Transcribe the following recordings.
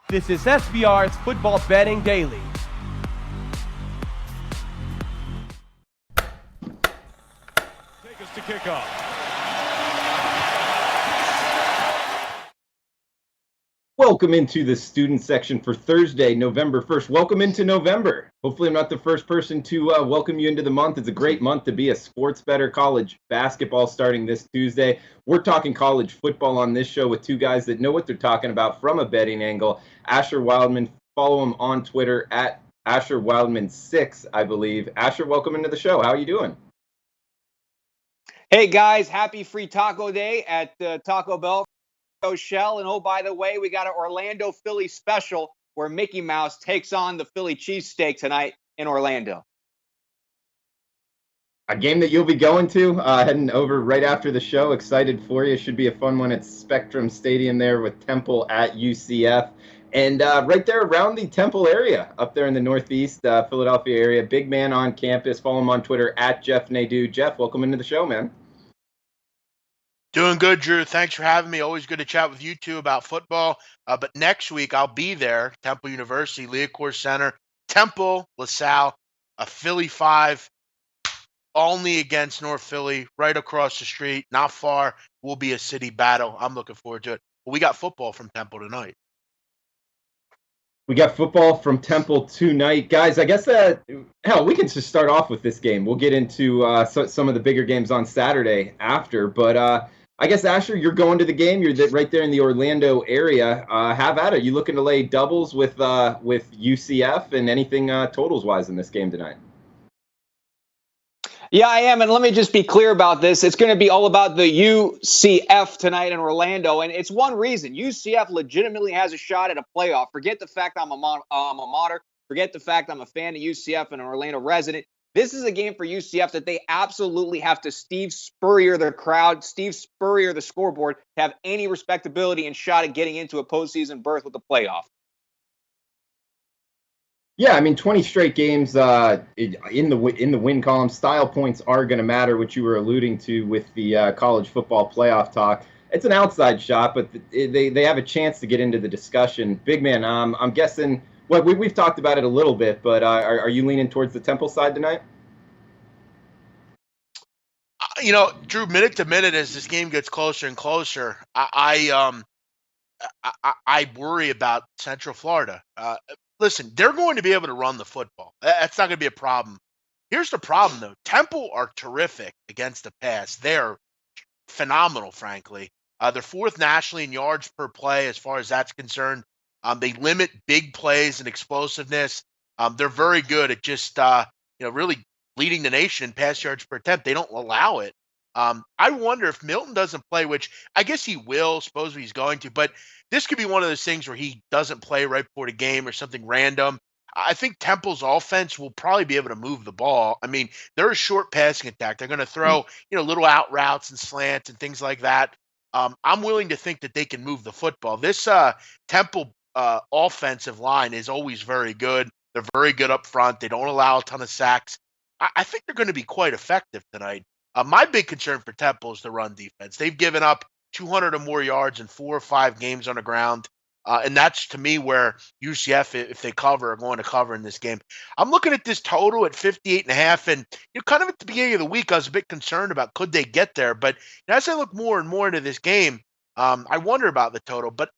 This is SBR's Football Betting Daily. Take us to kickoff. Welcome into the student section for Thursday, November 1st. Welcome into November. Hopefully I'm not the first person to welcome you into the month. It's a great month to be a sports bettor. College basketball starting this Tuesday. We're talking college football on this show with two guys that know what they're talking about from a betting angle. Asher Wildman, follow him on Twitter at Asher Wildman6, I believe. Asher, welcome into the show. How are you doing? Hey guys, happy Free Taco Day at Taco Bell. Shell, and oh, by the way, we got an Orlando Philly special where Mickey Mouse takes on the Philly cheesesteak tonight in Orlando. A game that you'll be going to, heading over right after the show. Excited for you. Should be a fun one at Spectrum Stadium there with Temple at UCF. And right there around the Temple area, up there in the Northeast Philadelphia area. Big man on campus. Follow him on Twitter at Jeff Nadeau. Jeff, welcome into the show, man. Doing good, Drew. Thanks for having me. Always good to chat with you two about football. But next week I'll be there, Temple University, Leacourt Center, Temple, LaSalle, a Philly 5, only against North Philly, right across the street, not far. Will be a city battle. I'm looking forward to it. But we got football from Temple tonight. We got football from Temple tonight. Guys, I guess hell, we can just start off with this game. We'll get into some of the bigger games on Saturday after. But I guess, Asher, you're going to the game. You're right there in the Orlando area. Have at it. You looking to lay doubles with UCF and anything totals-wise in this game tonight? Yeah, I am. And let me just be clear about this. It's going to be all about the UCF tonight in Orlando. And it's one reason. UCF legitimately has a shot at a playoff. Forget the fact I'm a mater. Forget the fact I'm a fan of UCF and an Orlando resident. This is a game for UCF that they absolutely have to Steve Spurrier the crowd, Steve Spurrier the scoreboard, to have any respectability and shot at getting into a postseason berth with the playoff. Yeah, I mean, 20 straight games in the win column. Style points are going to matter, which you were alluding to with the college football playoff talk. It's an outside shot, but they have a chance to get into the discussion. Big man, I'm guessing. Well, we've talked about it a little bit, but are you leaning towards the Temple side tonight? Drew, minute to minute as this game gets closer and closer, I worry about Central Florida. Listen, they're going to be able to run the football. That's not going to be a problem. Here's the problem, though. Temple are terrific against the pass. They're phenomenal, frankly. They're fourth nationally in yards per play as far as that's concerned. They limit big plays and explosiveness. They're very good at just, really leading the nation in pass yards per attempt. They don't allow it. I wonder if Milton doesn't play, which I guess he will, suppose he's going to, but this could be one of those things where he doesn't play right before the game or something random. I think Temple's offense will probably be able to move the ball. I mean, they're a short passing attack. They're going to throw, little out routes and slants and things like that. I'm willing to think that they can move the football. This Temple offensive line is always very good. They're very good up front. They don't allow a ton of sacks. I think they're going to be quite effective tonight. My big concern for Temple is the run defense. They've given up 200 or more yards in 4 or 5 games on the ground. And that's, to me, where UCF, if they cover, are going to cover in this game. I'm looking at this total at 58.5. And kind of at the beginning of the week, I was a bit concerned about could they get there. But as I look more and more into this game, I wonder about the total. But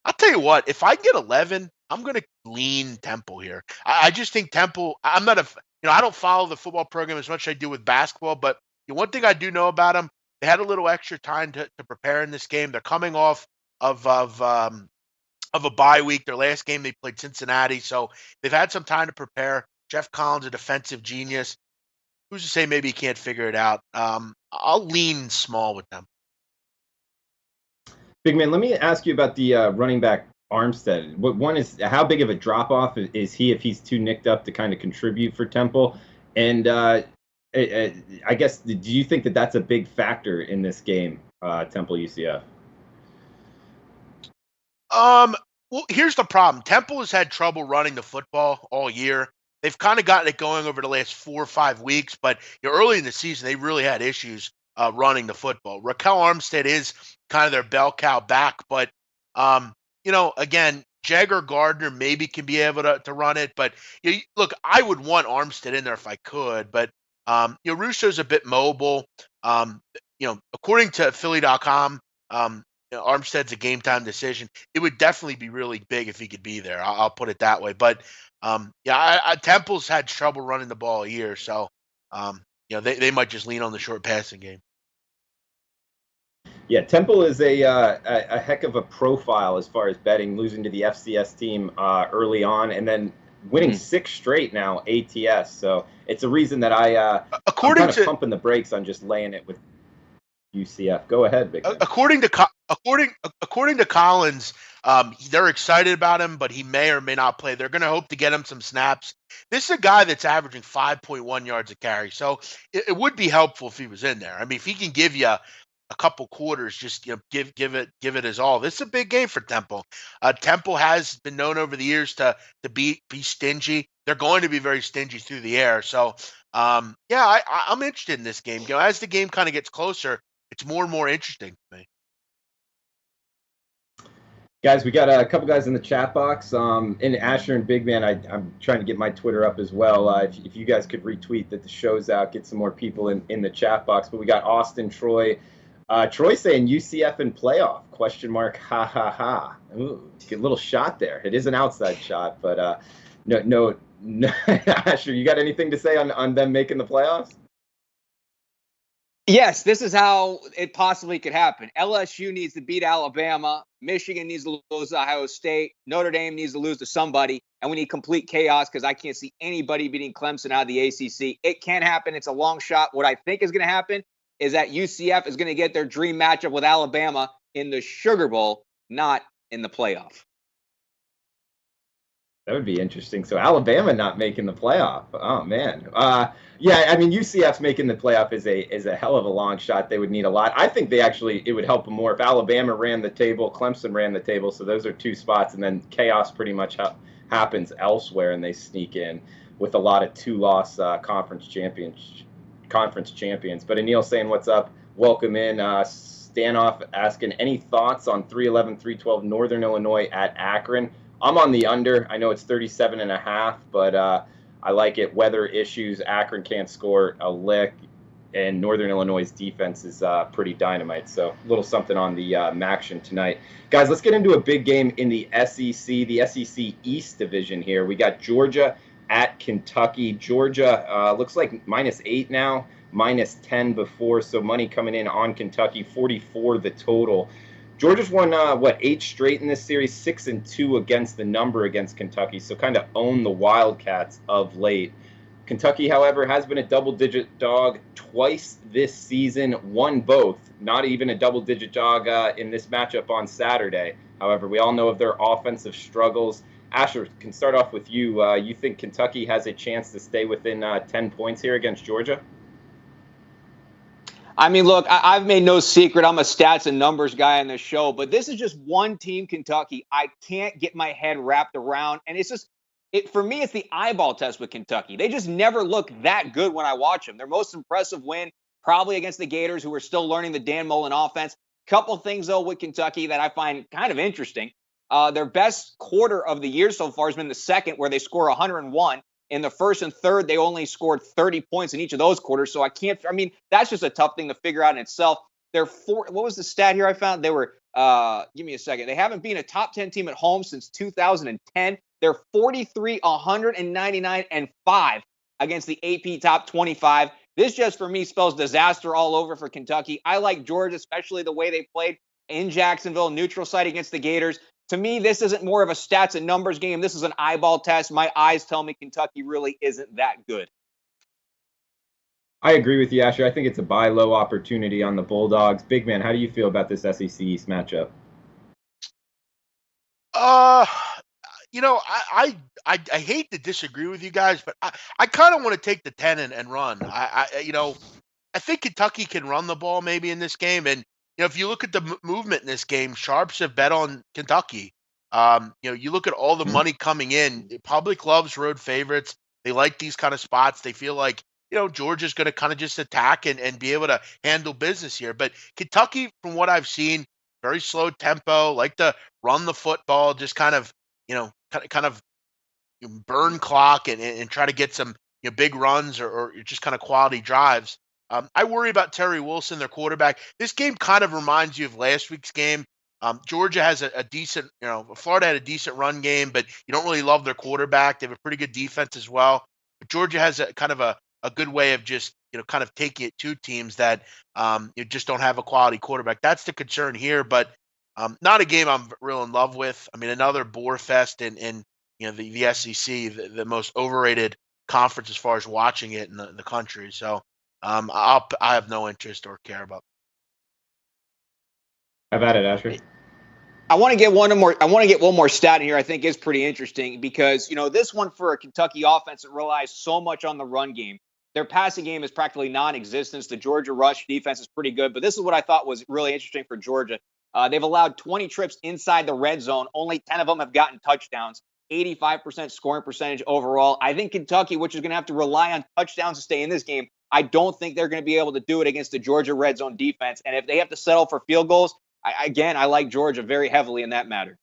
I'll tell you what, if I get 11, I'm going to lean Temple here. I just think Temple, I'm not I don't follow the football program as much as I do with basketball, but one thing I do know about them, they had a little extra time to prepare in this game. They're coming off of a bye week. Their last game they played Cincinnati, so they've had some time to prepare. Jeff Collins, a defensive genius. Who's to say maybe he can't figure it out? I'll lean small with them. Big man, let me ask you about the running back Armstead. One is, how big of a drop-off is he if he's too nicked up to kind of contribute for Temple? And I guess, do you think that that's a big factor in this game, Temple UCF? Well, here's the problem. Temple has had trouble running the football all year. They've kind of gotten it going over the last 4 or 5 weeks, but early in the season, they really had issues running the football. Raquel Armstead is kind of their bell cow back, but again, Jagger Gardner maybe can be able to run it, but look, I would want Armstead in there if I could, but Russo's a bit mobile. According to Philly.com, Armstead's a game time decision. It would definitely be really big if he could be there. I'll put it that way. But Temple's had trouble running the ball here, so they might just lean on the short passing game. Yeah, Temple is a heck of a profile as far as betting, losing to the FCS team early on, and then winning 6 straight now ATS. So it's a reason that I'm kind of pumping the brakes on just laying it with UCF. Go ahead, Big Man. According to Collins, they're excited about him, but he may or may not play. They're going to hope to get him some snaps. This is a guy that's averaging 5.1 yards a carry, so it would be helpful if he was in there. I mean, if he can give you a couple quarters, just give it his all. This is a big game for Temple. Temple has been known over the years to be stingy. They're going to be very stingy through the air. So I'm interested in this game. As the game kind of gets closer, it's more and more interesting to me. Guys, we got a couple guys in the chat box. And Asher and Big Man, I'm trying to get my Twitter up as well. If you guys could retweet that the show's out, get some more people in the chat box. But we got Austin, Troy. Troy saying UCF in playoff, ? Ha, ha, ha. Ooh, get a little shot there. It is an outside shot, but no. Asher, you got anything to say on them making the playoffs? Yes, this is how it possibly could happen. LSU needs to beat Alabama. Michigan needs to lose to Ohio State. Notre Dame needs to lose to somebody. And we need complete chaos because I can't see anybody beating Clemson out of the ACC. It can happen. It's a long shot. What I think is going to happen is that UCF is going to get their dream matchup with Alabama in the Sugar Bowl, not in the playoff. That would be interesting. So Alabama not making the playoff. Oh man. UCF's making the playoff is a hell of a long shot. They would need a lot. I think it would help them more if Alabama ran the table, Clemson ran the table. So those are 2 spots, and then chaos pretty much happens elsewhere, and they sneak in with a lot of 2-loss conference champions. But Anil saying what's up? Welcome in. Stanoff asking any thoughts on 3-11-3-12 Northern Illinois at Akron. I'm on the under. I know it's 37.5, but I like it. Weather issues. Akron can't score a lick, and Northern Illinois' defense is pretty dynamite. So a little something on the Maction tonight. Guys, let's get into a big game in the SEC East Division here. We got Georgia at Kentucky. Georgia looks like -8 now, -10 before, so money coming in on Kentucky, 44 the total. Georgia's won 8 straight in this series, 6-2 against the number against Kentucky, so kind of own the Wildcats of late. Kentucky, however, has been a double-digit dog twice this season, won both. Not even a double-digit dog in this matchup on Saturday. However, we all know of their offensive struggles. Asher, can start off with you. You think Kentucky has a chance to stay within 10 points here against Georgia? I mean, look, I've made no secret I'm a stats and numbers guy on this show, but this is just one team, Kentucky, I can't get my head wrapped around. And it's just, for me, it's the eyeball test with Kentucky. They just never look that good when I watch them. Their most impressive win, probably against the Gators, who are still learning the Dan Mullen offense. Couple things, though, with Kentucky that I find kind of interesting. Their best quarter of the year so far has been the second, where they score 101. In the first and third, they only scored 30 points in each of those quarters. So that's just a tough thing to figure out in itself. What was the stat here I found? They were, give me a second. They haven't been a top 10 team at home since 2010. They're 43, 199, and 5 against the AP top 25. This just, for me, spells disaster all over for Kentucky. I like Georgia, especially the way they played in Jacksonville, neutral site against the Gators. To me, this isn't more of a stats and numbers game. This is an eyeball test. My eyes tell me Kentucky really isn't that good. I agree with you, Asher. I think it's a buy low opportunity on the Bulldogs. Big Man, how do you feel about this SEC East matchup? I hate to disagree with you guys, but I kind of want to take the 10 and run. I think Kentucky can run the ball maybe in this game, and if you look at the movement in this game, sharps have bet on Kentucky. You look at all the money coming in. Public loves road favorites. They like these kind of spots. They feel like, Georgia's going to kind of just attack and be able to handle business here. But Kentucky, from what I've seen, very slow tempo, like to run the football, just kind of kind of burn clock and try to get some big runs or just kind of quality drives. I worry about Terry Wilson, their quarterback. This game kind of reminds you of last week's game. Georgia has a decent, Florida had a decent run game, but you don't really love their quarterback. They have a pretty good defense as well. But Georgia has a kind of a good way of just, kind of taking it to teams that you just don't have a quality quarterback. That's the concern here, but not a game I'm real in love with. I mean, another bore fest in the SEC, the most overrated conference as far as watching it in the country. So I have no interest or care about. How about it, Asher? I want to get one more stat in here. I think is pretty interesting because this one for a Kentucky offense that relies so much on the run game. Their passing game is practically non-existent. The Georgia rush defense is pretty good, but this is what I thought was really interesting for Georgia. They've allowed 20 trips inside the red zone. Only 10 of them have gotten touchdowns. 85% scoring percentage overall. I think Kentucky, which is going to have to rely on touchdowns to stay in this game, I don't think they're going to be able to do it against the Georgia red zone defense. And if they have to settle for field goals, I like Georgia very heavily in that matter.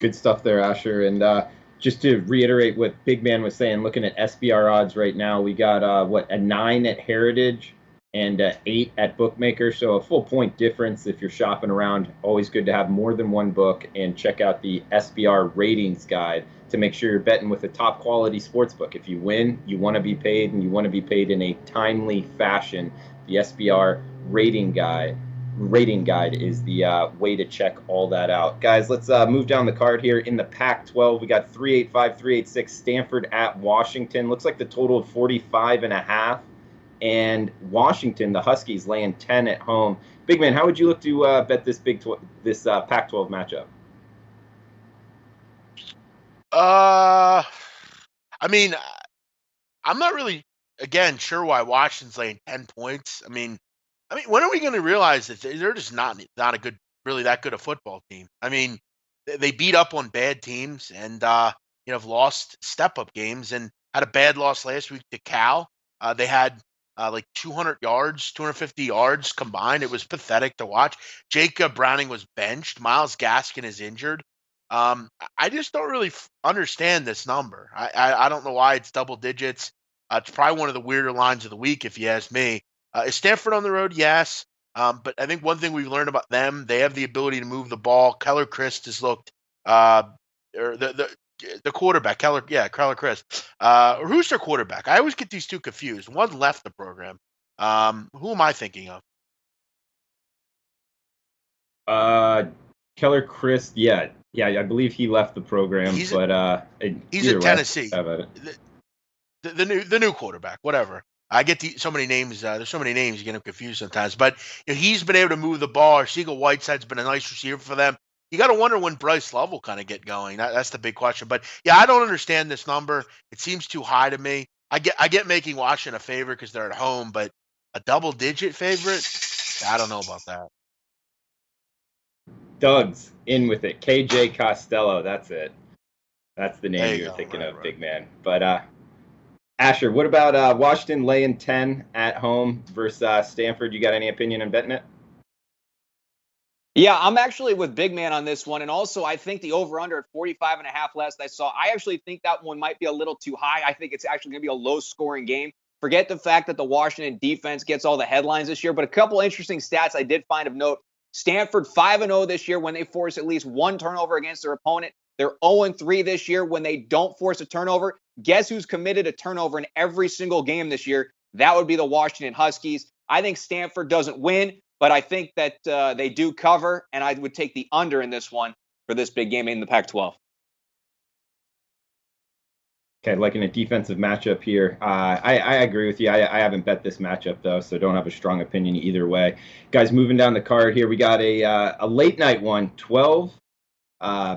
Good stuff there, Asher. And just to reiterate what Big Man was saying, looking at SBR odds right now, we got a 9 at Heritage and 8 at Bookmaker. So a full point difference if you're shopping around. Always good to have more than one book, and check out the SBR ratings guide to make sure you're betting with a top quality sports book. If you win, you want to be paid, and you want to be paid in a timely fashion. The SBR rating guide is the way to check all that out. Guys, let's move down the card here. In the Pac-12, we got 385, 386 Stanford at Washington. Looks like the total of 45.5. And Washington, the Huskies, laying 10 at home. Big Man, how would you look to bet this Pac-12 matchup? I mean, I'm not really, again, sure why Washington's laying 10 points. I mean, when are we going to realize that they're just not a good, really that good a football team? I mean, they beat up on bad teams and have lost step-up games and had a bad loss last week to Cal. They had like 200 yards, 250 yards combined. It was pathetic to watch. Jacob Browning was benched. Myles Gaskin is injured. I just don't really understand this number. I don't know why it's double digits. It's probably one of the weirder lines of the week, if you ask me. Is Stanford on the road? Yes. But I think one thing we've learned about them, they have the ability to move the ball. Keller Christ has looked, or the quarterback, Keller Christ. Or who's their quarterback? I always get these two confused. One left the program. Who am I thinking of? Keller Christ, yeah, I believe he left the program, He's at Tennessee. The new quarterback, whatever. I get so many names. There's so many names you get them confused sometimes. But he's been able to move the ball. Siegel Whiteside's been a nice receiver for them. You got to wonder when Bryce Love will kind of get going. That's the big question. But yeah, I don't understand this number. It seems too high to me. I get making Washington a favorite because they're at home, but a double-digit favorite, I don't know about that. Doug's in with it. KJ Costello, that's it. That's the name you're thinking of, Big Man. But Asher, what about Washington laying 10 at home versus Stanford? You got any opinion on betting it? Yeah, I'm actually with Big Man on this one. And also, I think the over-under at 45.5 last I saw, I actually think that one might be a little too high. I think it's actually going to be a low-scoring game. Forget the fact that the Washington defense gets all the headlines this year, but a couple interesting stats I did find of note. Stanford 5-0 this year when they force at least one turnover against their opponent. They're 0-3 this year when they don't force a turnover. Guess who's committed a turnover in every single game this year? That would be the Washington Huskies. I think Stanford doesn't win, but I think that they do cover, and I would take the under in this one for this big game in the Pac-12. Okay, like in a defensive matchup here, I agree with you. I haven't bet this matchup, though, so don't have a strong opinion either way. Guys, moving down the card here, we got a late night one, 12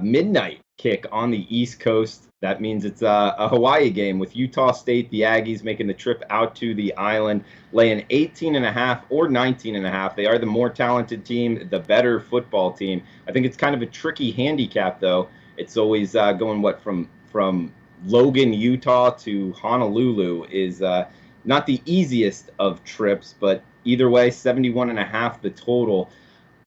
midnight kick on the East Coast. That means it's a Hawaii game with Utah State, the Aggies making the trip out to the island, laying 18.5 or 19.5. They are the more talented team, the better football team. I think it's kind of a tricky handicap, though. It's always going, from Logan, Utah to Honolulu is not the easiest of trips, but either way, 71.5 the total.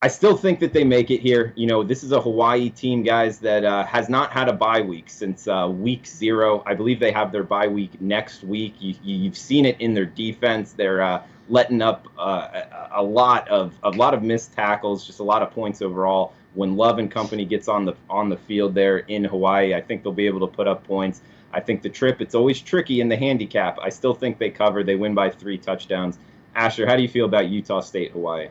I still think that they make it here. You know, this is a Hawaii team, guys, that has not had a bye week since week 0. I believe they have their bye week next week. You've seen it in their defense. They're letting up a lot of missed tackles, just a lot of points overall. When Love and company gets on the field there in Hawaii, I think they'll be able to put up points. I think the trip, it's always tricky in the handicap. I still think they cover. They win by 3 touchdowns. Asher, how do you feel about Utah State, Hawaii?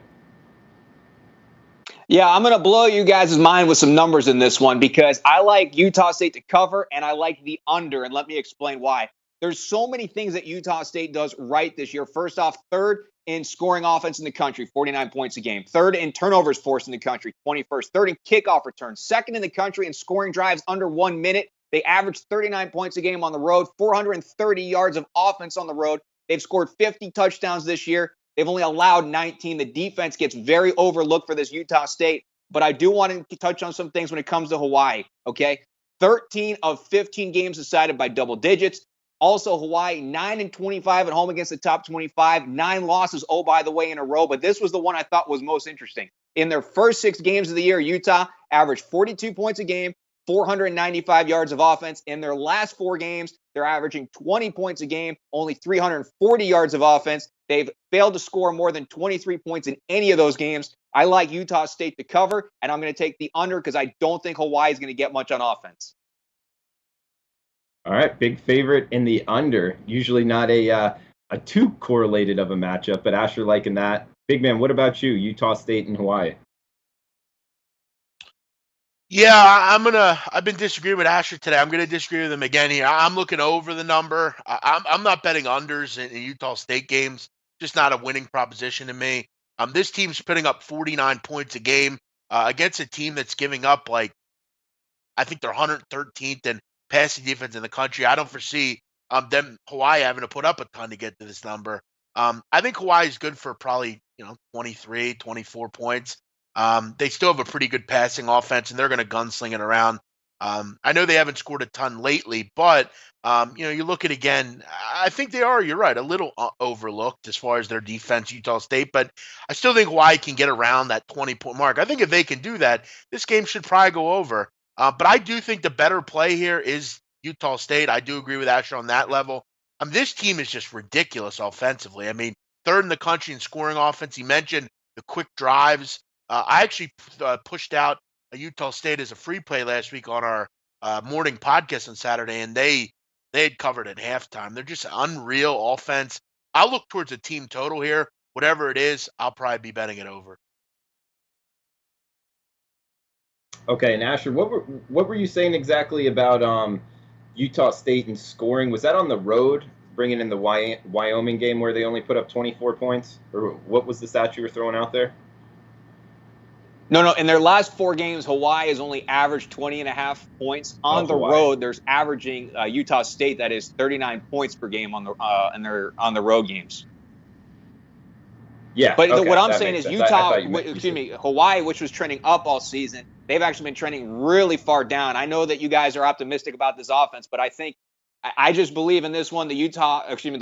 Yeah, I'm going to blow you guys' mind with some numbers in this one because I like Utah State to cover and I like the under, and let me explain why. There's so many things that Utah State does right this year. First off, third in scoring offense in the country, 49 points a game. Third in turnovers forced in the country, 21st. Third in kickoff returns. Second in the country in scoring drives under 1 minute. They average 39 points a game on the road, 430 yards of offense on the road. They've scored 50 touchdowns this year. They've only allowed 19. The defense gets very overlooked for this Utah State. But I do want to touch on some things when it comes to Hawaii, okay? 13 of 15 games decided by double digits. Also, Hawaii, 9-25 at home against the top 25. 9 losses, oh, by the way, in a row. But this was the one I thought was most interesting. In their first 6 games of the year, Utah averaged 42 points a game, 495 yards of offense. In their last 4 games, they're averaging 20 points a game, only 340 yards of offense. They've failed to score more than 23 points in any of those games. I like Utah State to cover, and I'm going to take the under because I don't think Hawaii is going to get much on offense. All right, big favorite in the under. Usually not a too correlated of a matchup, but Asher liking that. Big man, what about you? Utah State and Hawaii. Yeah, I've been disagreeing with Asher today. I'm gonna disagree with him again here. I'm looking over the number. I'm not betting unders in Utah State games. Just not a winning proposition to me. This team's putting up 49 points a game against a team that's giving up like I think they're 113th in passing defense in the country. I don't foresee them Hawaii having to put up a ton to get to this number. I think Hawaii is good for probably 23, 24 points. They still have a pretty good passing offense, and they're going to gunsling it around. I know they haven't scored a ton lately, but you look at again. I think they are. You're right, a little overlooked as far as their defense, Utah State. But I still think Hawaii can get around that 20-point mark. I think if they can do that, this game should probably go over. But I do think the better play here is Utah State. I do agree with Asher on that level. This team is just ridiculous offensively. I mean, third in the country in scoring offense. He mentioned the quick drives. I actually pushed out a Utah State as a free play last week on our morning podcast on Saturday, and they had covered at halftime. They're just unreal offense. I'll look towards a team total here. Whatever it is, I'll probably be betting it over. Okay, and Asher, what were you saying exactly about Utah State and scoring? Was that on the road, bringing in the Wyoming game where they only put up 24 points? Or what was the stat you were throwing out there? No. In their last 4 games, Hawaii has only averaged 20.5 points. On the road, there's averaging Utah State that is 39 points per game on the road games. Yeah, but okay, what I'm saying is sense. Hawaii, which was trending up all season, they've actually been trending really far down. I know that you guys are optimistic about this offense, but I just believe in this one. The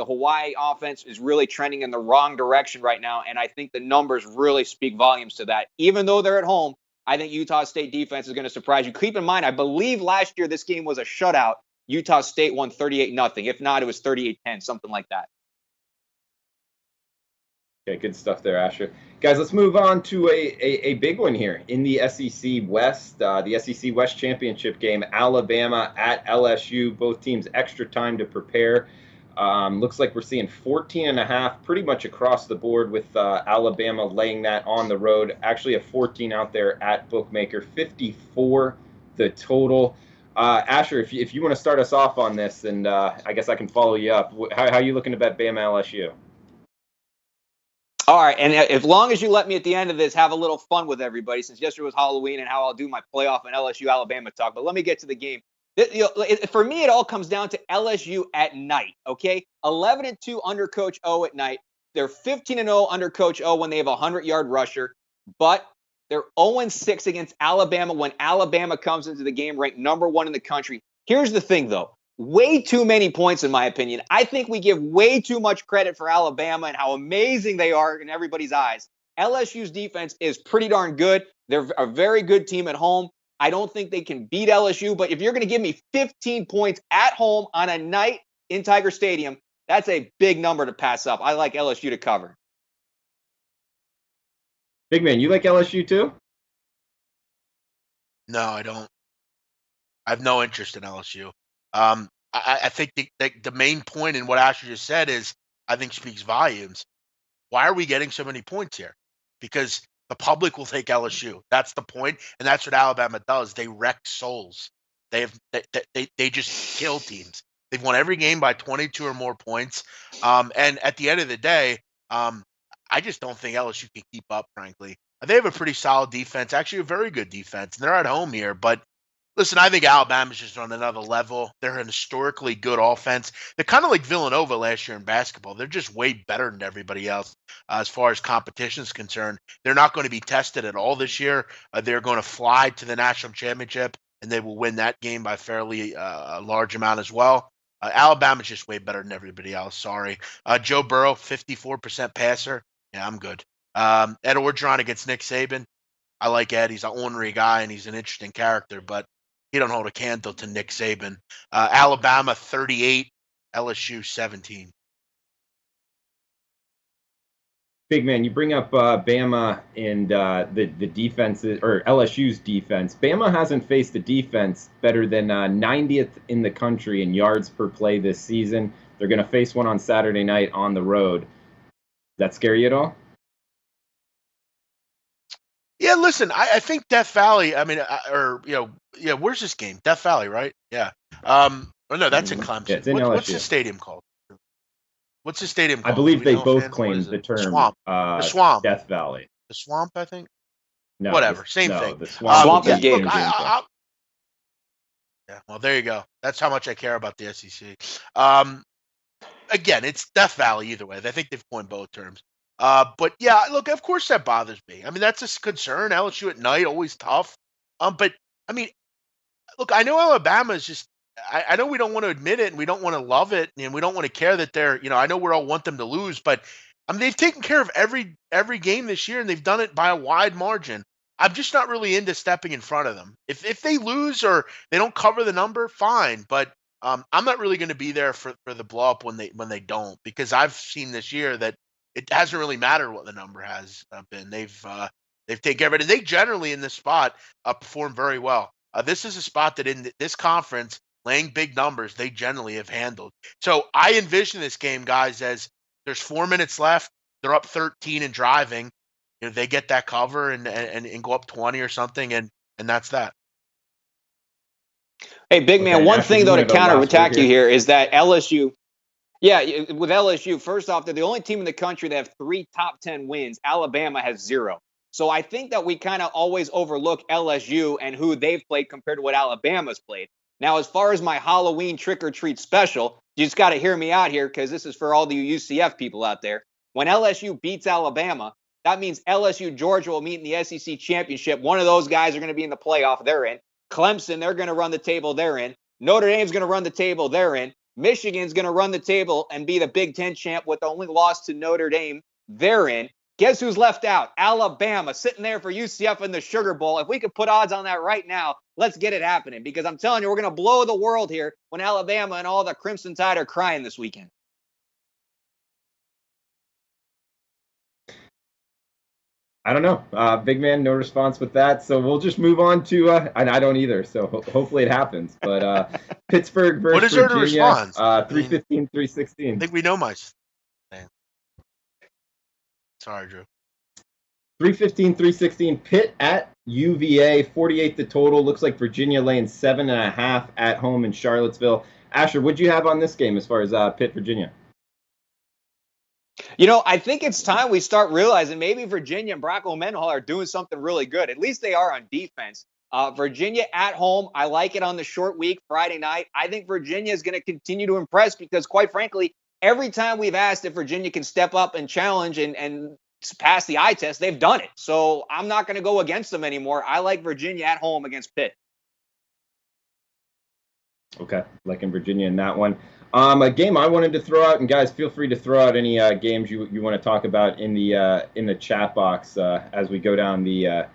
Hawaii offense is really trending in the wrong direction right now, and I think the numbers really speak volumes to that. Even though they're at home, I think Utah State defense is going to surprise you. Keep in mind, I believe last year this game was a shutout. Utah State won 38-0. If not, it was 38-10, something like that. Okay, good stuff there, Asher. Guys, let's move on to a big one here in the SEC West. The SEC West Championship game, Alabama at LSU. Both teams extra time to prepare. Looks like we're seeing 14.5 pretty much across the board with Alabama laying that on the road. Actually a 14 out there at Bookmaker, 54 the total. Asher, if you want to start us off on this, and I guess I can follow you up. How are you looking to bet Bama LSU? All right, and as long as you let me at the end of this have a little fun with everybody, since yesterday was Halloween and how I'll do my playoff and LSU Alabama talk, but let me get to the game. For me, it all comes down to LSU at night, okay? 11-2 under Coach O at night. They're 15-0 under Coach O when they have a 100-yard rusher, but they're 0-6 against Alabama when Alabama comes into the game ranked number 1 in the country. Here's the thing, though. Way too many points, in my opinion. I think we give way too much credit for Alabama and how amazing they are in everybody's eyes. LSU's defense is pretty darn good. They're a very good team at home. I don't think they can beat LSU, but if you're going to give me 15 points at home on a night in Tiger Stadium, that's a big number to pass up. I like LSU to cover. Big man, you like LSU too? No, I don't. I have no interest in LSU. I think the main point in what Asher just said is, I think, speaks volumes. Why are we getting so many points here? Because the public will take LSU. That's the point, and that's what Alabama does. They wreck souls. They just kill teams. They've won every game by 22 or more points. And at the end of the day, I just don't think LSU can keep up, frankly. They have a pretty solid defense, actually a very good defense. And they're at home here, but listen, I think Alabama's just on another level. They're an historically good offense. They're kind of like Villanova last year in basketball. They're just way better than everybody else as far as competition is concerned. They're not going to be tested at all this year. They're going to fly to the national championship, and they will win that game by fairly a large amount as well. Alabama's just way better than everybody else. Sorry. Joe Burrow, 54% passer. Yeah, I'm good. Ed Orgeron against Nick Saban. I like Ed. He's an ornery guy, and he's an interesting character, but he don't hold a candle to Nick Saban. Alabama 38, LSU 17. Big man, you bring up Bama and the defense, or LSU's defense. Bama hasn't faced a defense better than 90th in the country in yards per play this season. They're going to face one on Saturday night on the road. Does that scare you at all? Yeah, listen, I think Death Valley, where's this game? Death Valley, right? Yeah. Or no, that's in Clemson. Yeah, it's in LSU. What's the stadium called? What's the stadium called? I believe they both claimed the term Swamp. The Swamp. Death Valley. The Swamp, I think? No, whatever, same thing. The Swamp is game. Yeah, well, there you go. That's how much I care about the SEC. Again, it's Death Valley either way. I think they've coined both terms. But yeah, look, of course that bothers me. I mean, that's a concern. LSU at night, always tough. But I mean, look, I know Alabama is just, I know we don't want to admit it and we don't want to love it and we don't want to care that they're, I know we all want them to lose, but I mean, they've taken care of every game this year and they've done it by a wide margin. I'm just not really into stepping in front of them. If they lose or they don't cover the number, fine. But I'm not really going to be there for the blow up when they don't, because I've seen this year that it hasn't really mattered what the number has been. They've taken care of it, and they generally in this spot perform very well. This is a spot that in this conference, laying big numbers, they generally have handled. So I envision this game, guys, as there's 4 minutes left. They're up 13 and driving. They get that cover and go up 20 or something, and that's that. Hey, big man, one thing, though, to counterattack you here is that LSU, with LSU, first off, they're the only team in the country that have 3 top 10 wins. Alabama has 0. So I think that we kind of always overlook LSU and who they've played compared to what Alabama's played. Now, as far as my Halloween trick-or-treat special, you just got to hear me out here because this is for all the UCF people out there. When LSU beats Alabama, that means LSU Georgia will meet in the SEC championship. One of those guys are going to be in the playoff. They're in. Clemson, they're going to run the table. They're in. Notre Dame's going to run the table. They're in. Michigan's going to run the table and be the Big Ten champ with the only loss to Notre Dame. They're in. Guess who's left out? Alabama, sitting there for UCF in the Sugar Bowl. If we could put odds on that right now, let's get it happening, because I'm telling you, we're going to blow the world here when Alabama and all the Crimson Tide are crying this weekend. I don't know. Big man, no response with that. So we'll just move on to, and I don't either. So hopefully it happens. But Pittsburgh versus what is there Virginia, to respond? 315, 316. I think we know my name. Sorry, Drew. 315, 316. Pitt at UVA, 48 the total. Looks like Virginia laying 7.5 at home in Charlottesville. Asher, what'd you have on this game as far as Pitt, Virginia? I think it's time we start realizing maybe Virginia and Brock Mendenhall are doing something really good. At least they are on defense. Virginia at home, I like it on the short week, Friday night. I think Virginia is going to continue to impress because, quite frankly, every time we've asked if Virginia can step up and challenge and pass the eye test, they've done it. So I'm not going to go against them anymore. I like Virginia at home against Pitt. Okay, like in Virginia in that one. A game I wanted to throw out, and guys, feel free to throw out any games you want to talk about in the chat box as we go down the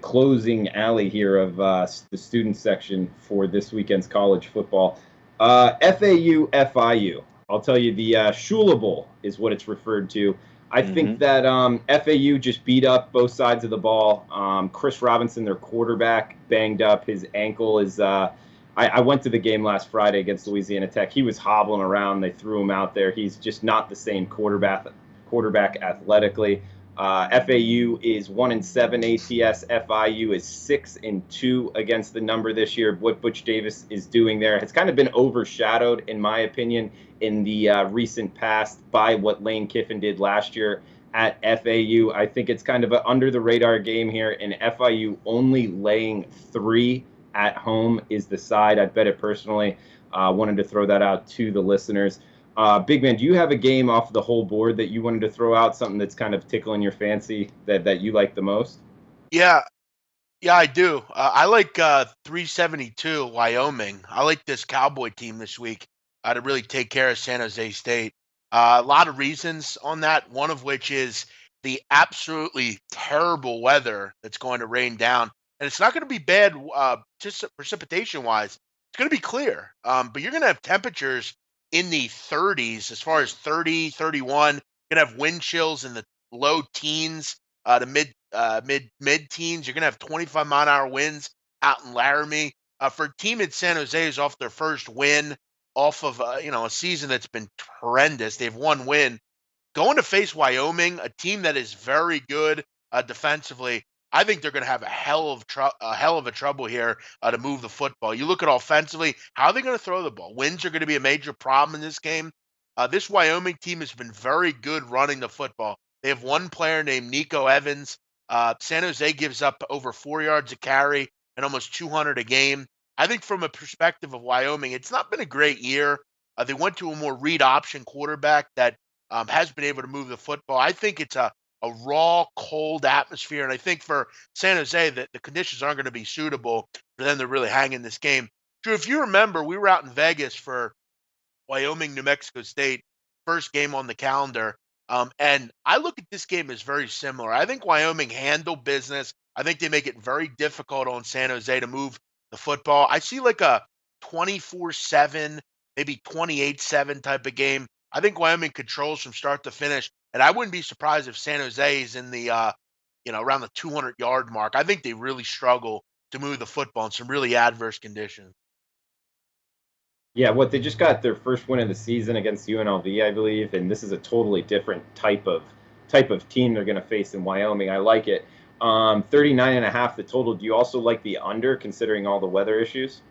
closing alley here of the student section for this weekend's college football. FAU FIU. I'll tell you, the Shula Bowl is what it's referred to. I think that FAU just beat up both sides of the ball. Chris Robinson, their quarterback, banged up. His ankle is. I went to the game last Friday against Louisiana Tech. He was hobbling around. They threw him out there. He's just not the same quarterback athletically. FAU is 1-7 ATS. FIU is 6-2 against the number this year. What Butch Davis is doing there has kind of been overshadowed, in my opinion, in the recent past by what Lane Kiffin did last year at FAU. I think it's kind of an under the radar game here, and FIU only laying 3 at home is the side. I bet it personally. Wanted to throw that out to the listeners. Big Man, do you have a game off the whole board that you wanted to throw out, something that's kind of tickling your fancy that you like the most? Yeah, I do. I like 372 Wyoming. I like this Cowboy team this week to really take care of San Jose State. A lot of reasons on that, one of which is the absolutely terrible weather that's going to rain down. And it's not going to be bad just precipitation-wise. It's going to be clear. But you're going to have temperatures in the 30s, as far as 30, 31. You're going to have wind chills in the low teens to mid teens. You're going to have 25-mile-an-hour winds out in Laramie. For a team in San Jose is off their first win off of a season that's been horrendous. They have one win. Going to face Wyoming, a team that is very good defensively, I think they're going to have a hell of a trouble here to move the football. You look at offensively, how are they going to throw the ball? Winds are going to be a major problem in this game. This Wyoming team has been very good running the football. They have one player named Nico Evans. San Jose gives up over 4 yards a carry and almost 200 a game. I think from a perspective of Wyoming, it's not been a great year. They went to a more read option quarterback that has been able to move the football. I think it's a raw, cold atmosphere. And I think for San Jose, that the conditions aren't going to be suitable for them to really hang in this game. Drew, if you remember, we were out in Vegas for Wyoming, New Mexico State, first game on the calendar. And I look at this game as very similar. I think Wyoming handled business. I think they make it very difficult on San Jose to move the football. I see like a 24-7, maybe 28-7 type of game. I think Wyoming controls from start to finish. And I wouldn't be surprised if San Jose is in the, around the 200-yard mark. I think they really struggle to move the football in some really adverse conditions. Yeah, they just got their first win of the season against UNLV, I believe, and this is a totally different type of team they're going to face in Wyoming. I like it. 39.5 the total. Do you also like the under, considering all the weather issues?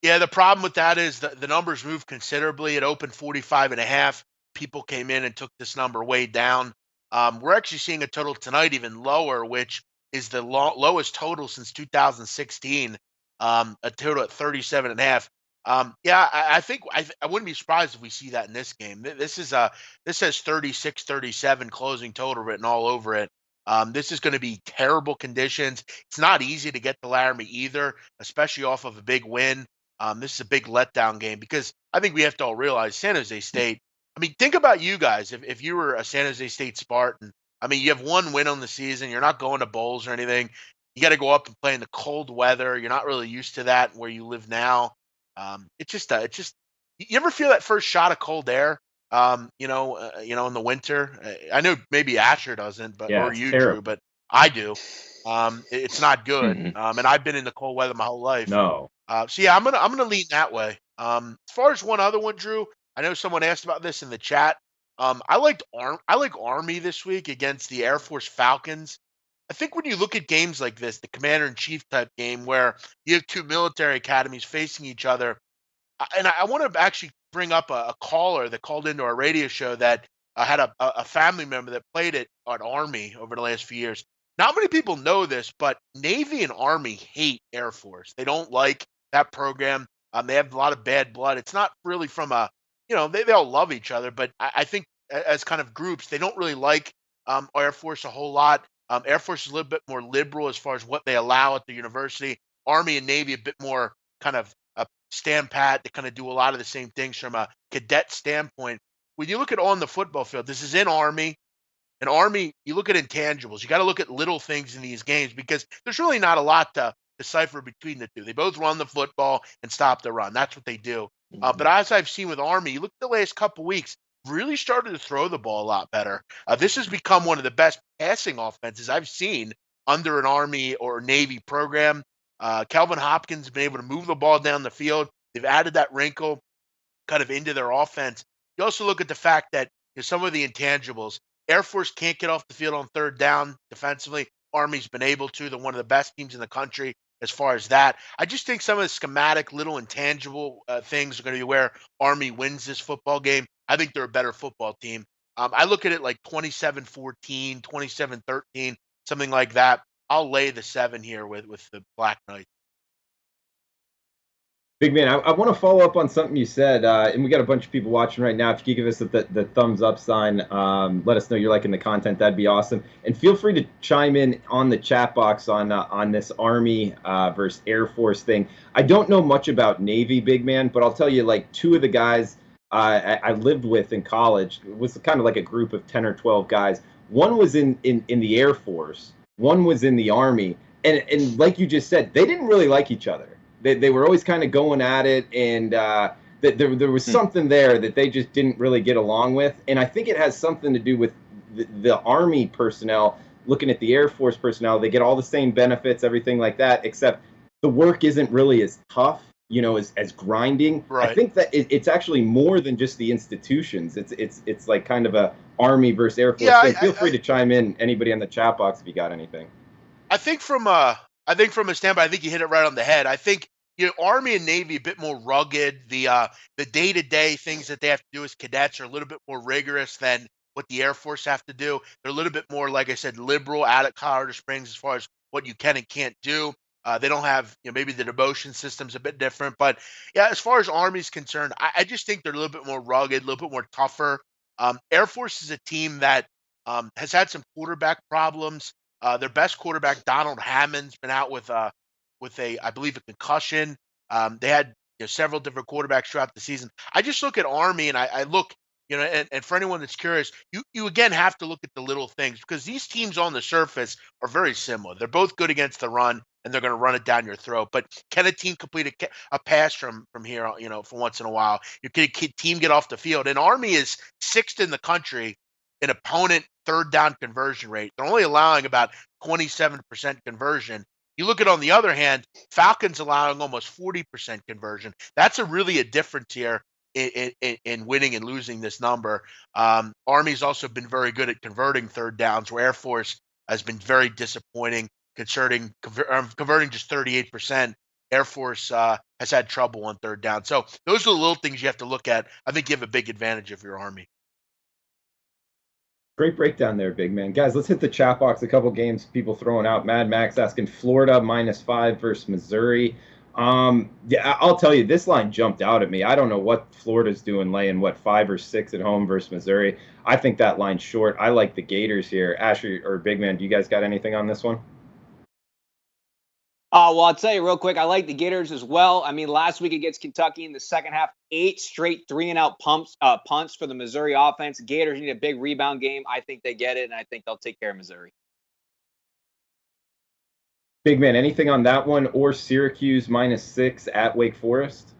Yeah, the problem with that is the numbers moved considerably. It opened 45.5. People came in and took this number way down. We're actually seeing a total tonight even lower, which is the lowest total since 2016. A total at 37.5. I think I wouldn't be surprised if we see that in this game. This has 36-37 closing total written all over it. This is going to be terrible conditions. It's not easy to get to Laramie either, especially off of a big win. This is a big letdown game because I think we have to all realize San Jose State. I mean, think about you guys. If you were a San Jose State Spartan, I mean, you have one win on the season. You're not going to bowls or anything. You got to go up and play in the cold weather. You're not really used to that where you live now. It's just. You ever feel that first shot of cold air? In the winter. I know maybe Asher doesn't, but Yeah, or you, terrible. Drew, but I do. It's not good. And I've been in the cold weather my whole life. No. So yeah, I'm gonna lean that way. As far as one other one, Drew, I know someone asked about this in the chat. I like Army this week against the Air Force Falcons. I think when you look at games like this, the commander in chief type game where you have two military academies facing each other, and I want to actually bring up a caller that called into our radio show that had a family member that played at Army over the last few years. Not many people know this, but Navy and Army hate Air Force. They don't like that program. They have a lot of bad blood. It's not really from they all love each other, but I think as kind of groups, they don't really like Air Force a whole lot. Air Force is a little bit more liberal as far as what they allow at the university. Army and Navy a bit more kind of stand pat. They kind of do a lot of the same things from a cadet standpoint. When you look at on the football field, this is in Army. In Army, you look at intangibles. You got to look at little things in these games because there's really not a lot to decipher between the two. They both run the football and stop the run. That's what they do. But as I've seen with Army, you look at the last couple weeks, really started to throw the ball a lot better. This has become one of the best passing offenses I've seen under an Army or Navy program. Kelvin Hopkins has been able to move the ball down the field. They've added that wrinkle kind of into their offense. You also look at the fact that some of the intangibles. Air Force can't get off the field on third down defensively. Army's been able to. They're one of the best teams in the country as far as that. I just think some of the schematic, little intangible things are going to be where Army wins this football game. I think they're a better football team. I look at it like 27-14, 27-13, something like that. I'll lay the 7 here with the Black Knights. Big man, I want to follow up on something you said, and we got a bunch of people watching right now. If you could give us the thumbs up sign, let us know you're liking the content. That'd be awesome. And feel free to chime in on the chat box on this Army versus Air Force thing. I don't know much about Navy, big man, but I'll tell you, like, 2 of the guys I lived with in college was kind of like a group of 10 or 12 guys. One was in the Air Force, one was in the Army, and like you just said, they didn't really like each other. They were always kind of going at it, and there was something there that they just didn't really get along with. And I think it has something to do with the Army personnel looking at the Air Force personnel. They get all the same benefits, everything like that, except the work isn't really as tough, as grinding. Right. I think that it's actually more than just the institutions. It's like kind of a Army versus Air Force thing. Feel free to chime in, anybody on the chat box, if you got anything. I think from a standpoint, I think you hit it right on the head. I think Army and Navy a bit more rugged. The day-to-day things that they have to do as cadets are a little bit more rigorous than what the Air Force have to do. They're a little bit more, like I said, liberal out at Colorado Springs as far as what you can and can't do. They don't have, maybe the demotion system's a bit different. But, yeah, as far as Army's concerned, I just think they're a little bit more rugged, a little bit more tougher. Air Force is a team that has had some quarterback problems. Their best quarterback, Donald Hammond's been out with I believe, a concussion. They had several different quarterbacks throughout the season. I just look at Army and I look, and for anyone that's curious, you again have to look at the little things because these teams on the surface are very similar. They're both good against the run and they're going to run it down your throat. But can a team complete a pass from here, for once in a while? Can a team get off the field? And Army is 6th in the country in opponent third down conversion rate. They're only allowing about 27% conversion. You look at, on the other hand, Falcons allowing almost 40% conversion. That's really a difference here in winning and losing this number. Army's also been very good at converting third downs, where Air Force has been very disappointing, converting just 38%. Air Force has had trouble on third down. So those are the little things you have to look at. I think you have a big advantage if you're Army. Great breakdown there, big man. Guys, let's hit the chat box. A couple games people throwing out. Mad Max asking Florida -5 versus Missouri. Yeah, I'll tell you, this line jumped out at me. I don't know what Florida's doing, laying 5 or 6 at home versus Missouri. I think that line's short. I like the Gators here. Asher or big man, do you guys got anything on this one? Well, I'll tell you real quick, I like the Gators as well. I mean, last week against Kentucky in the second half, 8 straight 3-and-out punts for the Missouri offense. Gators need a big rebound game. I think they get it, and I think they'll take care of Missouri. Big man, anything on that one, or Syracuse -6 at Wake Forest?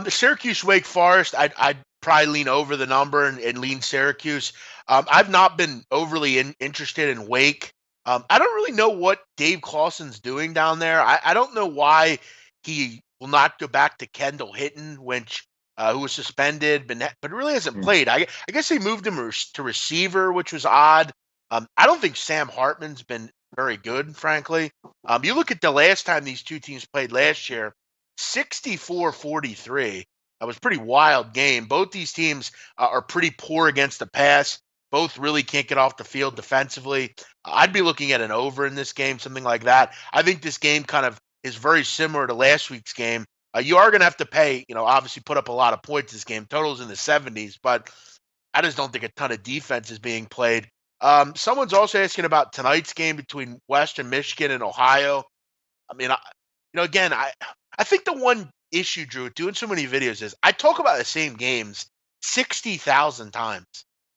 Syracuse, Wake Forest, I'd probably lean over the number and lean Syracuse. I've not been overly interested in Wake. I don't really know what Dave Clawson's doing down there. I don't know why he will not go back to Kendall Hinton, who was suspended, but really hasn't played. I guess they moved him to receiver, which was odd. I don't think Sam Hartman's been very good, frankly. You look at the last time these two teams played last year, 64-43. That was a pretty wild game. Both these teams are pretty poor against the pass. Both really can't get off the field defensively. I'd be looking at an over in this game, something like that. I think this game kind of is very similar to last week's game. You are going to have to pay, obviously put up a lot of points this game. Totals in the 70s, but I just don't think a ton of defense is being played. Someone's also asking about tonight's game between Western Michigan and Ohio. I mean, again, I think the one issue, Drew, with doing so many videos is I talk about the same games 60,000 times.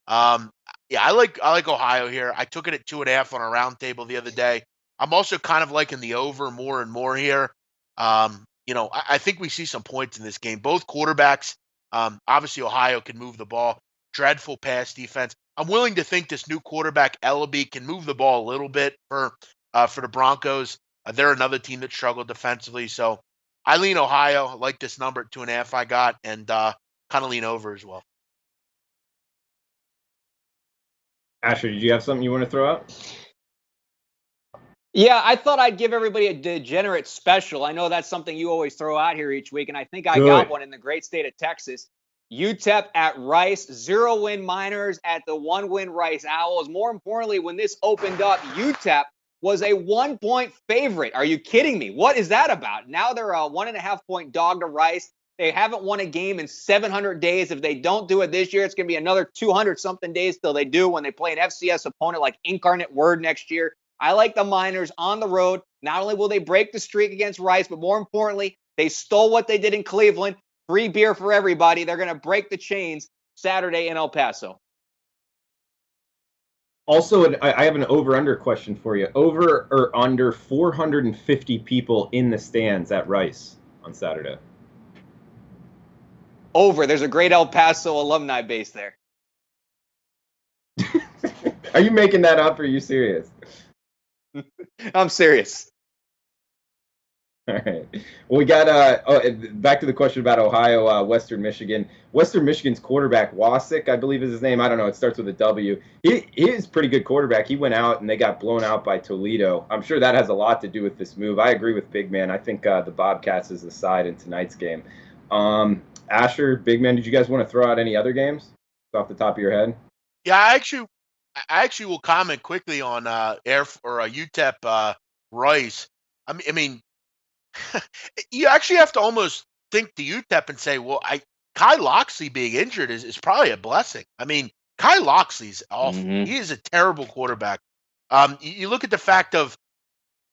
Yeah, I like Ohio here. I took it at 2.5 on a round table the other day. I'm also kind of liking the over more and more here. I think we see some points in this game. Both quarterbacks, obviously Ohio can move the ball. Dreadful pass defense. I'm willing to think this new quarterback Ellaby can move the ball a little bit for the Broncos. They're another team that struggled defensively, so I lean Ohio. I like this number at 2.5 I got, and kind of lean over as well. Asher, did you have something you want to throw out? Yeah, I thought I'd give everybody a degenerate special. I know that's something you always throw out here each week, and I think I got one in the great state of Texas. UTEP at Rice, 0-win Miners at the 1-win Rice Owls. More importantly, when this opened up, UTEP was a 1-point favorite. Are you kidding me? What is that about? Now they're a 1.5-point dog to Rice. They haven't won a game in 700 days. If they don't do it this year, it's going to be another 200-something days till they do when they play an FCS opponent like Incarnate Word next year. I like the Miners on the road. Not only will they break the streak against Rice, but more importantly, they stole what they did in Cleveland. Free beer for everybody. They're going to break the chains Saturday in El Paso. Also, I have an over-under question for you. Over or under 450 people in the stands at Rice on Saturday? Over. There's a great El Paso alumni base there. Are you making that up or are you serious? I'm serious. All right. Well, we got back to the question about Ohio, Western Michigan. Western Michigan's quarterback, Wasik, I believe is his name. I don't know. It starts with a W. He is a pretty good quarterback. He went out and they got blown out by Toledo. I'm sure that has a lot to do with this move. I agree with Big Man. I think the Bobcats is the side in tonight's game. Asher, Big Man, did you guys want to throw out any other games off the top of your head? Yeah, I actually will comment quickly on UTEP Rice. I mean, you actually have to almost think to UTEP and say, well, Kai Locksley being injured is probably a blessing. I mean, Kai Locksley's awful. Mhm. He is a terrible quarterback. You look at the fact of,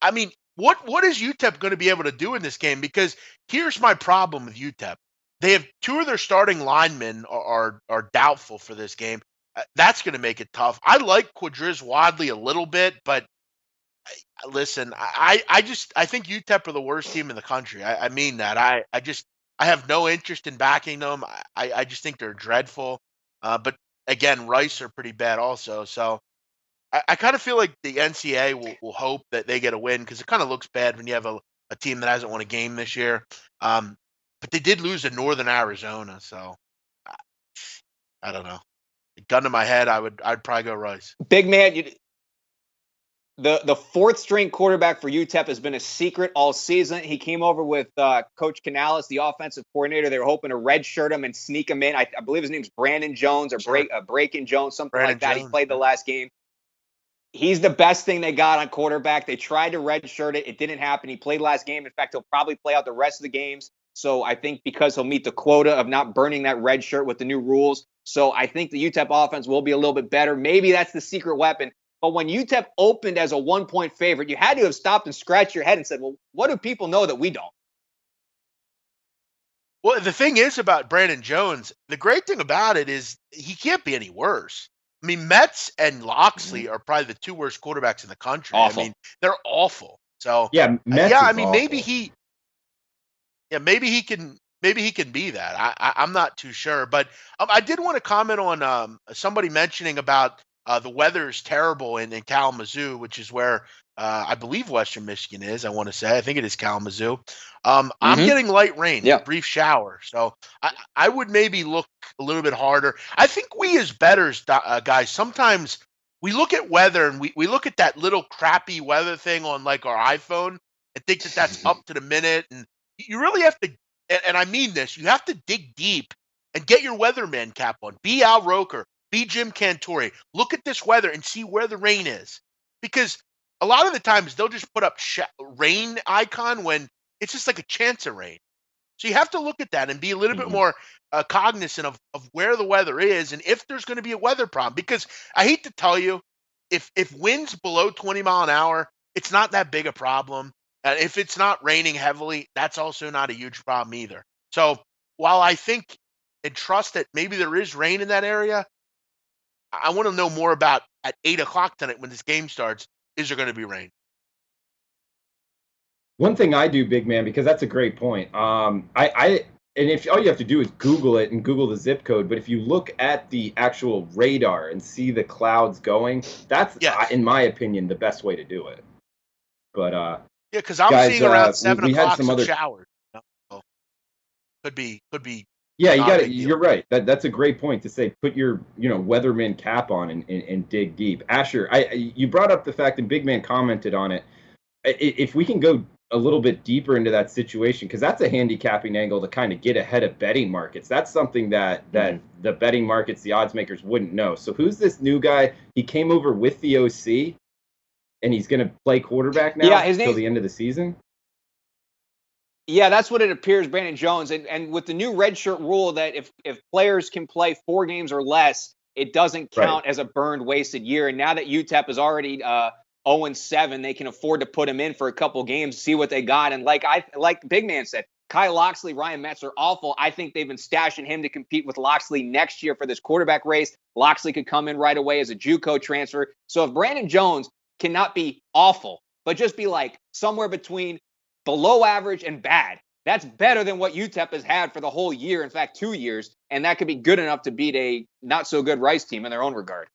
I mean, what is UTEP going to be able to do in this game? Because here's my problem with UTEP. They have two of their starting linemen are doubtful for this game. That's going to make it tough. I like Quadriz Wadley a little bit, but listen, I think UTEP are the worst team in the country. I mean that. I have no interest in backing them. I just think they're dreadful. But again, Rice are pretty bad also. So I kind of feel like the NCAA will hope that they get a win because it kind of looks bad when you have a team that hasn't won a game this year. But they did lose to Northern Arizona, so I don't know. Gun to my head, I'd probably go Rice. Big Man, the fourth string quarterback for UTEP has been a secret all season. He came over with Coach Canales, the offensive coordinator. They were hoping to redshirt him and sneak him in. I believe his name's Brandon Jones or Breakin' Jones, something Brandon like that. Jones, He played the last game. He's the best thing they got on quarterback. They tried to redshirt it. It didn't happen. He played last game. In fact, he'll probably play out the rest of the games. So I think because he'll meet the quota of not burning that red shirt with the new rules. So I think the UTEP offense will be a little bit better. Maybe that's the secret weapon. But when UTEP opened as a 1-point favorite, you had to have stopped and scratched your head and said, well, what do people know that we don't? Well, the thing is about Brandon Jones, the great thing about it is he can't be any worse. I mean, Metz and Locksley are probably the two worst quarterbacks in the country. Awful. I mean, they're awful. So Yeah, Metz I is mean, awful. maybe he can be that. I'm not too sure, but I did want to comment on somebody mentioning about the weather is terrible in Kalamazoo, which is where I believe Western Michigan is. I want to say I think it is Kalamazoo. I'm getting light rain, Yeah. brief shower, so I would maybe look a little bit harder. I think we as bettors, guys, sometimes we look at weather and we look at that little crappy weather thing on like our iPhone and think that that's up to the minute, and you really have to. And I mean this, you have to dig deep and get your weatherman cap on. Be Al Roker, be Jim Cantori. Look at this weather and see where the rain is. Because a lot of the times they'll just put up rain icon when it's just like a chance of rain. So you have to look at that and be a little bit more cognizant of where the weather is and if there's going to be a weather problem. Because I hate to tell you, if winds below 20 mile an hour, it's not that big a problem. And if it's not raining heavily, that's also not a huge problem either. So while I think and trust that maybe there is rain in that area, I want to know more about at 8 o'clock tonight when this game starts. Is there going to be rain? One thing I do, big man, because that's a great point. And if all you have to do is Google it and Google the zip code, but if you look at the actual radar and see the clouds going, that's, Yes. in my opinion, the best way to do it. But Yeah, because I'm guys, seeing around 7 we had o'clock some some other. showers. So could be Yeah, you not a got it. big deal. You're right. That's a great point to say. Put your weatherman cap on and dig deep. Asher, you brought up the fact, and Big Man commented on it. If we can go a little bit deeper into that situation, because that's a handicapping angle to kind of get ahead of betting markets. That's something that the betting markets, the odds makers, wouldn't know. So who's this new guy? He came over with the OC, and he's going to play quarterback now until the end of the season. Yeah, that's what it appears, Brandon Jones. And with the new redshirt rule that if players can play 4 games or less, it doesn't count as a burned, wasted year. And now that UTEP is already 0-7, they can afford to put him in for a couple games, see what they got. And like Big Man said, Kyle Loxley, Ryan Metz are awful. I think they've been stashing him to compete with Loxley next year for this quarterback race. Loxley could come in right away as a JUCO transfer. So if Brandon Jones cannot be awful, but just be like somewhere between below average and bad, that's better than what UTEP has had for the whole year. In fact, 2 years. And that could be good enough to beat a not so good Rice team in their own regard.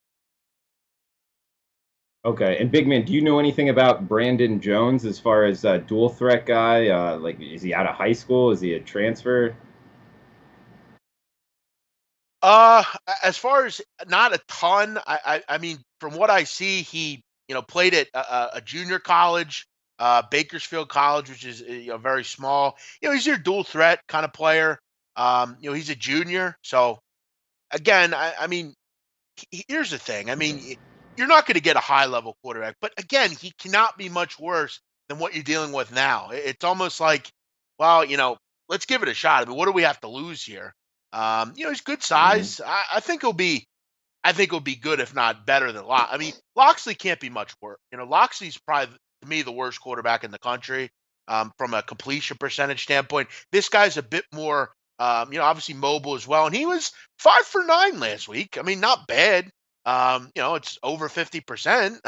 Okay, and Big Man, do you know anything about Brandon Jones as far as a dual threat guy? Like, is he out of high school? Is he a transfer? As far as not a ton. I mean, from what I see, he played at a junior college, Bakersfield College, which is very small. He's your dual threat kind of player. He's a junior, so again, I mean, here's the thing. I mean, you're not going to get a high level quarterback, but again, he cannot be much worse than what you're dealing with now. It's almost like, well, let's give it a shot. I mean, what do we have to lose here? He's good size. I think he'll be. I think he'll be good, if not better than Lock. I mean, Loxley can't be much worse. Loxley's probably to me the worst quarterback in the country from a completion percentage standpoint. This guy's a bit more, obviously mobile as well, and he was 5 for 9 last week. I mean, not bad. It's over 50%.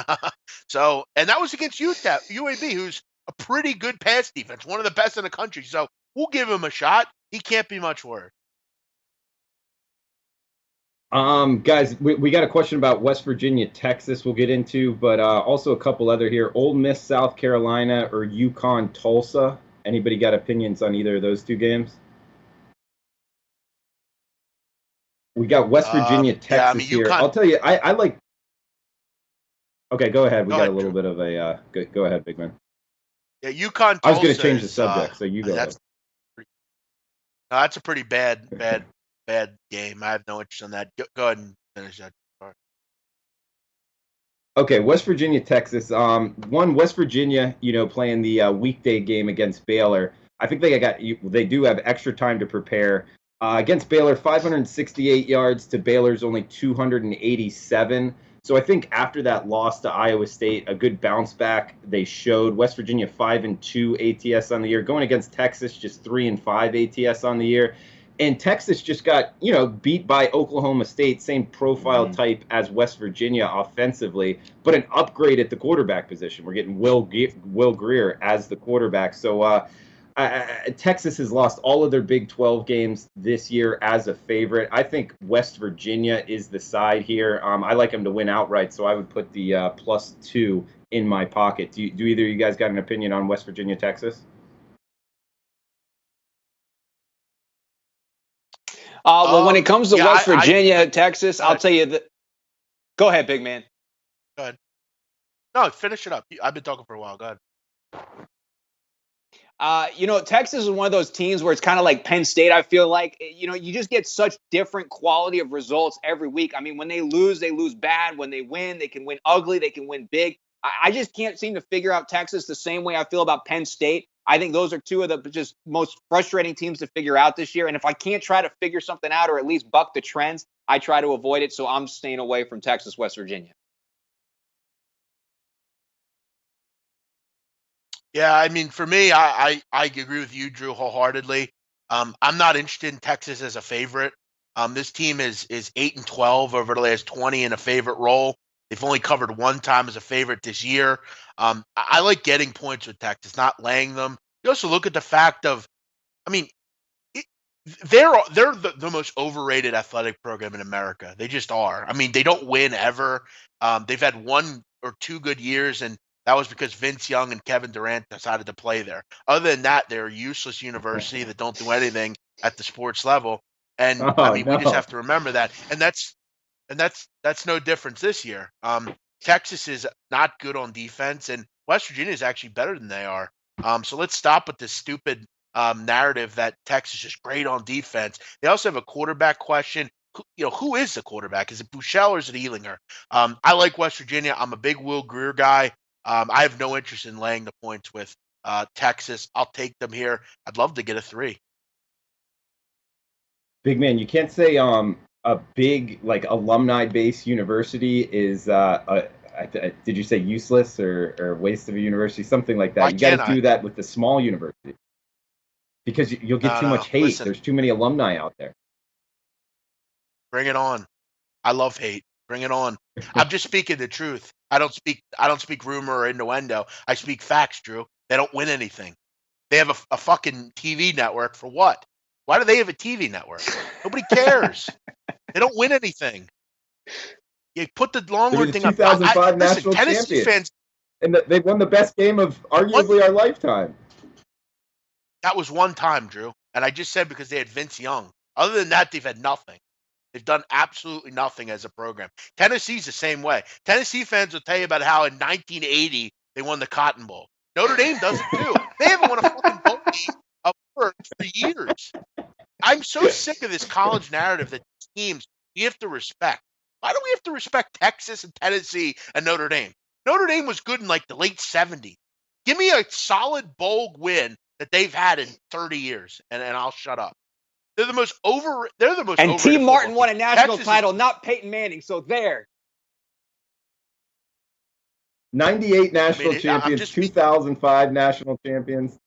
So, and that was against UTEP, UAB, who's a pretty good pass defense, one of the best in the country. So we'll give him a shot. He can't be much worse. Guys, we got a question about West Virginia, Texas we'll get into, but also a couple other here. Ole Miss, South Carolina, or UConn, Tulsa? Anybody got opinions on either of those two games? We got West Virginia, Texas yeah, I mean, here. UConn, I'll tell you, I like. Okay, go ahead. We got ahead, a little Drew. bit of a. Go ahead, Big Man. Yeah, UConn. I was going to Tulsa change the is, subject, so you go ahead. That's a pretty bad game. I have no interest in that. Go ahead and finish that part. Okay, West Virginia, Texas. West Virginia, playing the weekday game against Baylor. I think they do have extra time to prepare. Against Baylor, 568 yards to Baylor's only 287. So I think after that loss to Iowa State, a good bounce back they showed. West Virginia 5-2 ATS on the year, going against Texas just 3-5 ATS on the year. And Texas just got, beat by Oklahoma State, same profile type as West Virginia offensively, but an upgrade at the quarterback position. We're getting Will Grier as the quarterback. So Texas has lost all of their Big 12 games this year as a favorite. I think West Virginia is the side here. I like them to win outright, so I would put the +2 in my pocket. Do either of you guys got an opinion on West Virginia, Texas? Well, when it comes to West Virginia, Texas, I'll tell you that. Go ahead, Big Man. Go ahead. No, finish it up. I've been talking for a while. Go ahead. Texas is one of those teams where it's kind of like Penn State, I feel like. You just get such different quality of results every week. I mean, when they lose bad. When they win, they can win ugly. They can win big. I just can't seem to figure out Texas the same way I feel about Penn State. I think those are two of the just most frustrating teams to figure out this year. And if I can't try to figure something out or at least buck the trends, I try to avoid it. So I'm staying away from Texas, West Virginia. Yeah, I mean, for me, I agree with you, Drew, wholeheartedly. I'm not interested in Texas as a favorite. This team is 8-12 over the last 20 in a favorite role. They've only covered one time as a favorite this year. I like getting points with Texas, not laying them. You also look at the fact of, I mean, it, they're the most overrated athletic program in America. They just are. I mean, they don't win ever. They've had 1 or 2 good years, and that was because Vince Young and Kevin Durant decided to play there. Other than that, they're a useless university that don't do anything at the sports level. And I Oh mean, we just no. have to remember that. And that's no difference this year. Texas is not good on defense, and West Virginia is actually better than they are. So let's stop with this stupid narrative that Texas is great on defense. They also have a quarterback question. Who is the quarterback? Is it Bouchel or is it Ealinger? I like West Virginia. I'm a big Will Greer guy. I have no interest in laying the points with Texas. I'll take them here. I'd love to get a 3. Big man, you can't say a big like alumni based university is did you say useless or waste of a university, something like that. Why You got can't to I? do that with the small university because you'll get No, too no. much hate. Listen, There's too many alumni out there. bring it on. I love hate. Bring it on. I'm just speaking the truth. I don't speak rumor or innuendo. I speak facts, Drew. They don't win anything. They have a fucking TV network for what? Why do they have a TV network? Nobody cares. They don't win anything. You put the They were Longhorn the thing up. I 2005 listen, national Tennessee champions, fans. and they won the best game of One arguably our lifetime. that was one time, Drew, and I just said because they had Vince Young. Other than that, they've had nothing. They've done absolutely nothing as a program. Tennessee's the same way. Tennessee fans will tell you about how in 1980 they won the Cotton Bowl. Notre Dame does it too. They haven't won a fucking bowl game of for years. I'm so sick of this college narrative that teams you have to respect. Why do we have to respect Texas and Tennessee and Notre Dame? Notre Dame was good in like the late 70s. Give me a solid bowl win that they've had in 30 years, and I'll shut up. They're the most And T. overrated Martin football won a team. national Texas title, not Peyton Manning. So there. 98 I national mean, I'm champions, just 2005 national champions.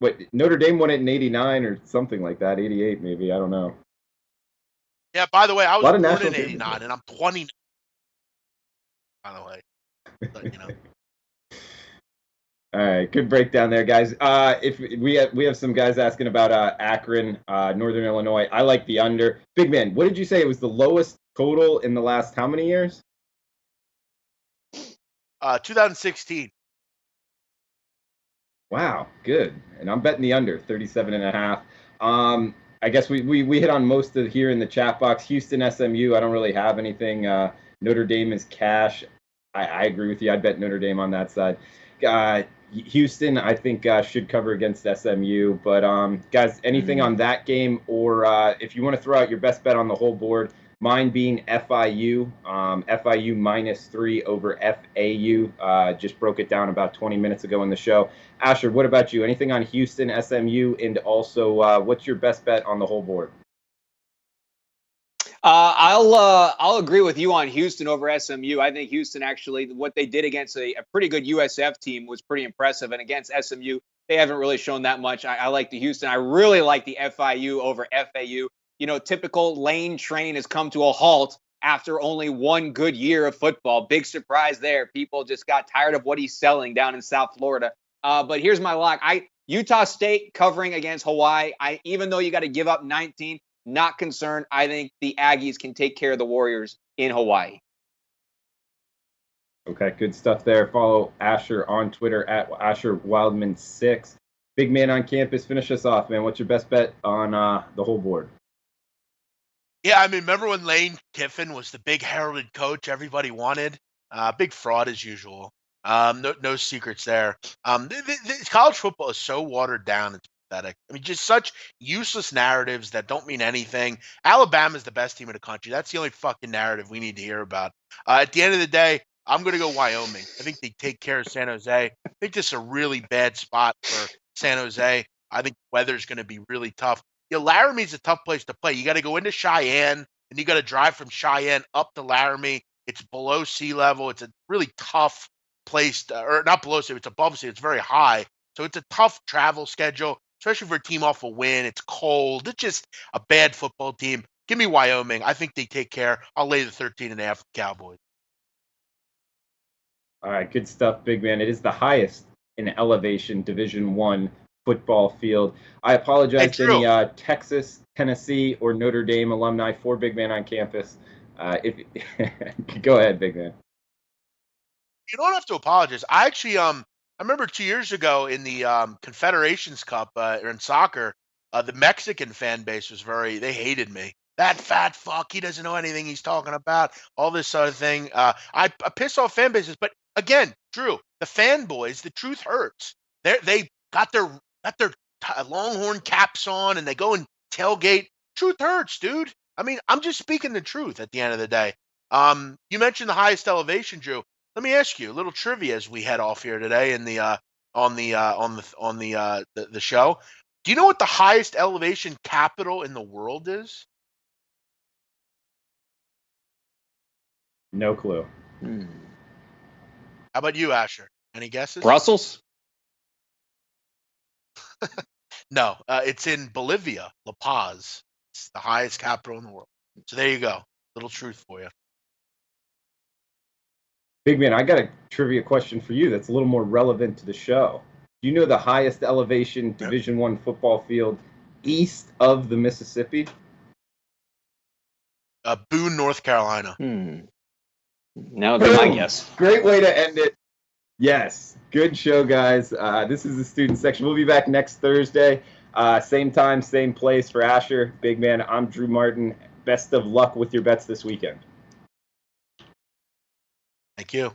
Wait, Notre Dame won it in 89 or something like that, 88 maybe, I don't know. yeah. By the way, I A was lot of born national in '89, champions. and I'm 20. By the way, but, All right, good breakdown there, guys. If we have some guys asking about Akron, Northern Illinois. I like the under. Big man, what did you say? It was the lowest total in the last how many years? 2016. Wow, good. And I'm betting the under, 37.5. I guess we hit on most of here in the chat box. Houston, SMU, I don't really have anything. Notre Dame is cash. I agree with you. I'd bet Notre Dame on that side. Houston, I think, should cover against SMU. But, guys, anything on that game? Or if you want to throw out your best bet on the whole board, mine being FIU. FIU -3 over FAU. Just broke it down about 20 minutes ago in the show. Asher, what about you? Anything on Houston, SMU, and also what's your best bet on the whole board? I'll agree with you on Houston over SMU. I think Houston actually what they did against a pretty good USF team was pretty impressive, and against SMU they haven't really shown that much. I like the Houston. I really like the FIU over FAU. You know, typical Lane Train has come to a halt after only one good year of football. Big surprise there. People just got tired of what he's selling down in South Florida. But here's my lock. Utah State covering against Hawaii. Even though you got to give up 19. Not concerned. I think the Aggies can take care of the Warriors in Hawaii. Okay, good stuff there. Follow Asher on Twitter at AsherWildman6. Big man on campus, finish us off, man. What's your best bet on the whole board? Yeah, I mean, remember when Lane Kiffin was the big heralded coach everybody wanted? Big fraud as usual. No secrets there. College football is so watered down. It's pathetic. I mean, just such useless narratives that don't mean anything. Alabama's the best team in the country. That's the only fucking narrative we need to hear about. At the end of the day, I'm going to go Wyoming. I think they take care of San Jose. I think this is a really bad spot for San Jose. I think the weather's going to be really tough. Laramie's a tough place to play. You got to go into Cheyenne, and you got to drive from Cheyenne up to Laramie. It's below sea level. It's a really tough placed, or not below State, it's above State. It's very high. So it's a tough travel schedule, especially for a team off a win. It's cold. It's just a bad football team. Give me Wyoming. I think they take care. I'll lay the 13.5 with the Cowboys. All right, good stuff, big man. It is the highest in elevation Division I football field. I apologize to any Texas, Tennessee, or Notre Dame alumni for Big Man on campus. Go ahead, big man. You don't have to apologize. I actually, I remember 2 years ago in the Confederations Cup or in soccer, the Mexican fan base was they hated me. That fat fuck, he doesn't know anything he's talking about. All this sort of thing. I piss off fan bases, but again, Drew, the fanboys, the truth hurts. They got their Longhorn caps on and they go and tailgate. Truth hurts, dude. I mean, I'm just speaking the truth at the end of the day. You mentioned the highest elevation, Drew. Let me ask you a little trivia as we head off here today in the on the show. Do you know what the highest elevation capital in the world is? No clue. How about you, Asher? Any guesses? Brussels? No, it's in Bolivia, La Paz. It's the highest capital in the world. So there you go. Little truth for you. Big man, I got a trivia question for you that's a little more relevant to the show. Do you know the highest elevation Division I football field east of the Mississippi? Boone, North Carolina. That would be my guess. Great way to end it. Yes. Good show, guys. This is the student section. We'll be back next Thursday. Same time, same place for Asher. Big man, I'm Drew Martin. Best of luck with your bets this weekend. Thank you.